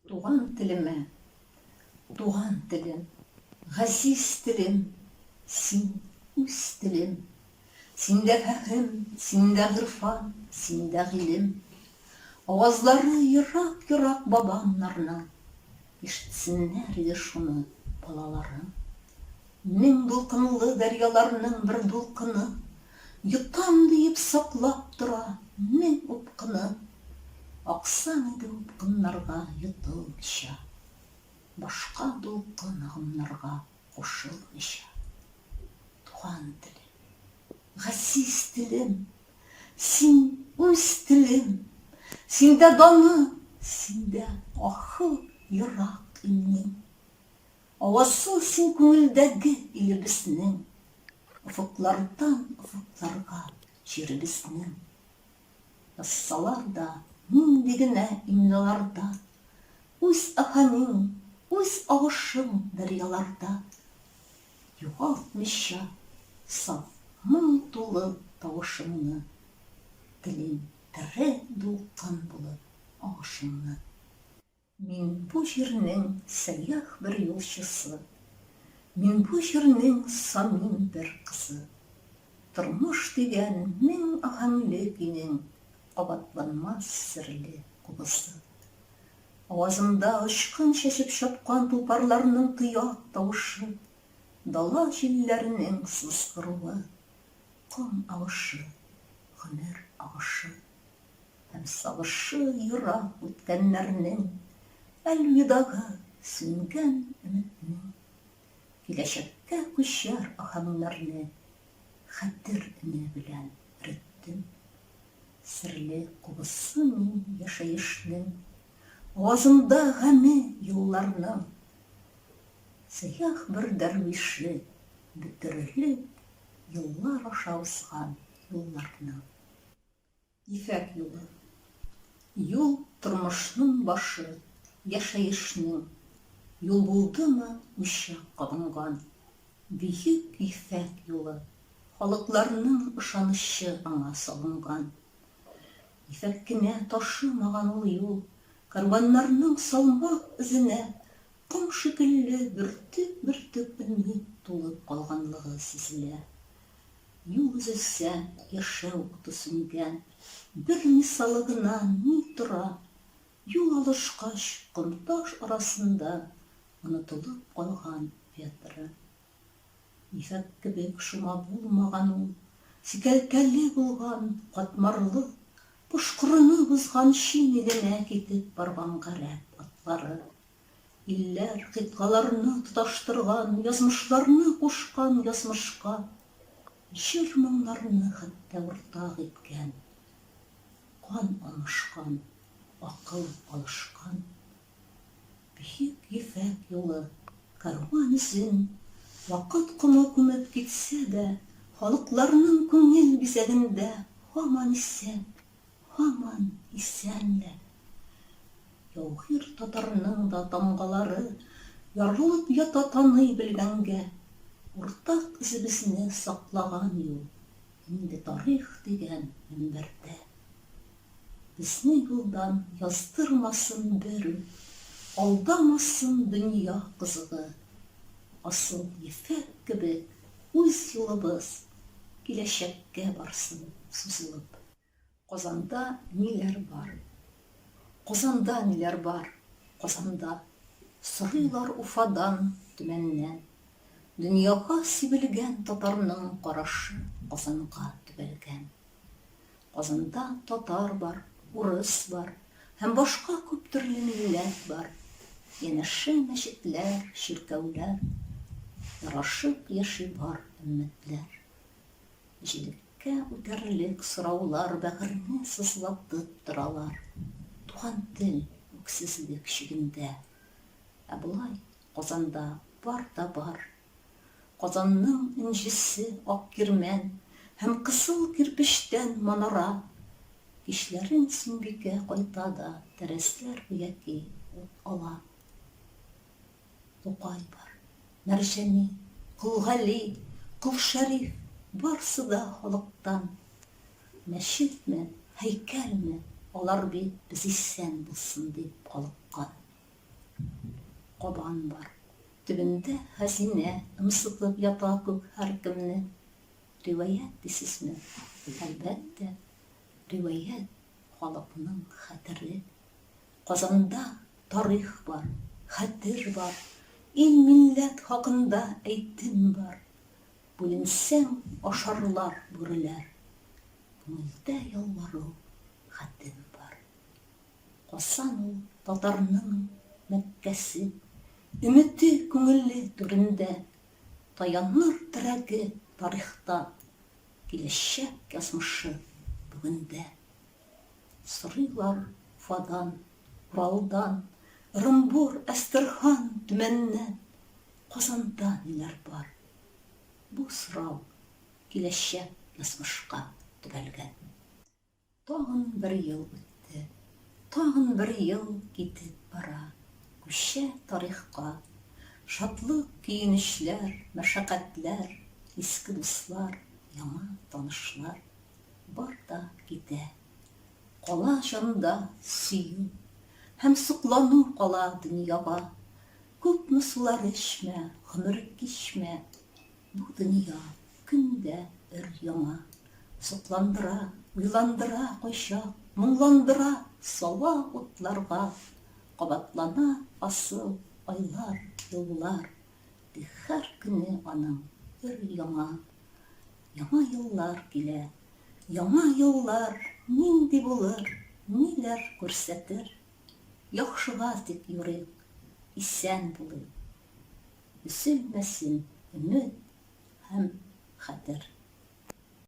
Туган телемә, туган телем, ғәзиз телем, син үз телем. Синдә фәһем, синдә ғирфан, синдә ғилем. Авазлары йырак-йырак бабамнарның, ишетсеннәр иде шуны балаларың. Мең дулкынлы дәрьяларның бер дулкыны, йотам диеп саклап тора мең упкыны. Аксаң иде упкыннарга йотылмыйча, башка дулкын агымнарга кушылмыйча. Туган телем, ғәзиз телем, син үз телем. Синдә даны, синдә ахы йырак илнең. Авасы син күңелдәге илебезнең, офыклардан офыкларга җиребезнең. Язсалар да нинди генә имналарда, үз аһәңең, үз агышың дәрьяларда. Югалтмыйча саф моң тулы тавышыңны, телең тере дулкын булып агышыңны. Мин бу җирнең сәйях бер юлчысы, мин бу җирнең самим бер кызы. Тормыш дигән мең аһәңле көйнең кабатланмас серле кубысы. Авазымда очкын чәчеп чапкан тулпарларның тыяк тавышы, дала җилләренең сызгыруы, ком агышы, гомер агышы һәм сагышы ерак үткәннәрнең, әлвидагы сүнгән өметнең. Киләчәккә күчәр аһәңнәрне хәтер эне белән реттем. Серле кубысы мин яшәешнең, авазымда гаме юлларның. Сәйях бер дәрвише, бөтерелеп, юллар аша узган юлларның. Ефәк юлы. Юл тормышның башы, яшәешнең. Юл булдымы учак кабынган. Бөек ефәк юлы, халыкларның ышанычы аңа салынган. Ефәк кенә ташымаган ул юл, карваннарның салмак эзенә, ком шикелле бөртек өмит тулып калганлыгы сизелә. Юл өзелсә, яшәү уты сүнгән, бер мисалы гына ни тора. Юл алышкач, ком-таш арасында онытылып калган ветры. Ефәк кебек шома булмаган ул, сикәлкәле булган, катмарлы, пошкырыны бозган чинигенә китеп барган гарәп атлары. Илләр кыйткаларны тоташтырган, язмышларны кушкан язмышка, җир моңнарны хәтта уртак иткән. Кан алмашкан, акыл алышкан. Бөек ефәк юлы, карван эзен, вакыт коны күмеп китсә дә, халыкларның күңел бизәгендә һаман исән, һаман исәнләр. Яугир татарның да тамгалары ярылып ята таный белгәнгә, уртак эзебезне саклаган юл инде тарих дигән мөнбәрдә. Безне юлдан яздырмасын бер, алдамасын дөнья кызыгы. Асыл ефәк кебек үз юлыбыз киләчәккә барсын сузылып. Казанда ниләр бар? Казанда ниләр бар? Казанда сорыйлар Уфадан, Төмәннән. Дөньяга сибелгән татарның карашы Казанга төбәлгән. Казанда татар бар, урыс бар, һәм башка күп төрле милләт бар. Янәшә мәчетләр, чиркәүләр, ярашып яши бар өммәтләр. Җилеккә үтәрлек сораулар бәгырне сызлатып торалар. Туган тел үксезлек чигендә. Ә болай Казанда бар да бар. Казанның инҗесе ак кирмән һәм кысыл кирпечтән манара. Кичләрен Сөмбикә кайта да тәрәсләр яки ут ала. Тукай бар, Мәрҗәни, Кулгали, Кулшәриф, барсы да халыктан. Мәчетме, һәйкәлме, алар бит без исән булсын дип калыккан. Кабан бар. Төбендә хәзинә ымсытып ята күк һәркемне. Риваят дисезме? Әлбәттә, риваят халыкның хәтере. Казанда тарих бар, хәтер бар, ил-милләт хакында әйтем бар. Бүленсәң ашарлар бүреләр, күңелдә ялвару хәтем бар. Касан ул татарның Мәккәсе, өмете күңелле түрендә, таяныр терәге тарихта, киләчәк язмышы бүгендә. Сорыйлар Уфадан, Уралдан, Ырымбур, Әстерхан, Төмәннән, Казанда ниләр бар? Бу сорау киләчәк язмышка төбәлгән. Тагын бер ел үтте, тагын бер ел китеп бара. Күчә тарихка шатлык, көенечләр, мәшәкатьләр, иске дуслар, яңа танышлар бар да китә. Кала җанда сөю һәм суклану кала дөньяга. Күпме сулар эчмә, гомер кичмә, бу дөнья көндә өр-яңа. Сукландыра, уйландыра кайчак, моңландыра сала утларга. Кабатлана асыл айлар, еллар, һәр көне аның өр-яңа. Яңа еллар килә, яңа еллар нинди булыр, ниләр күрсәтер? Яхшыга тик юрыйк, исән булыйк. Үзелмәсен өмет һәм хәтер.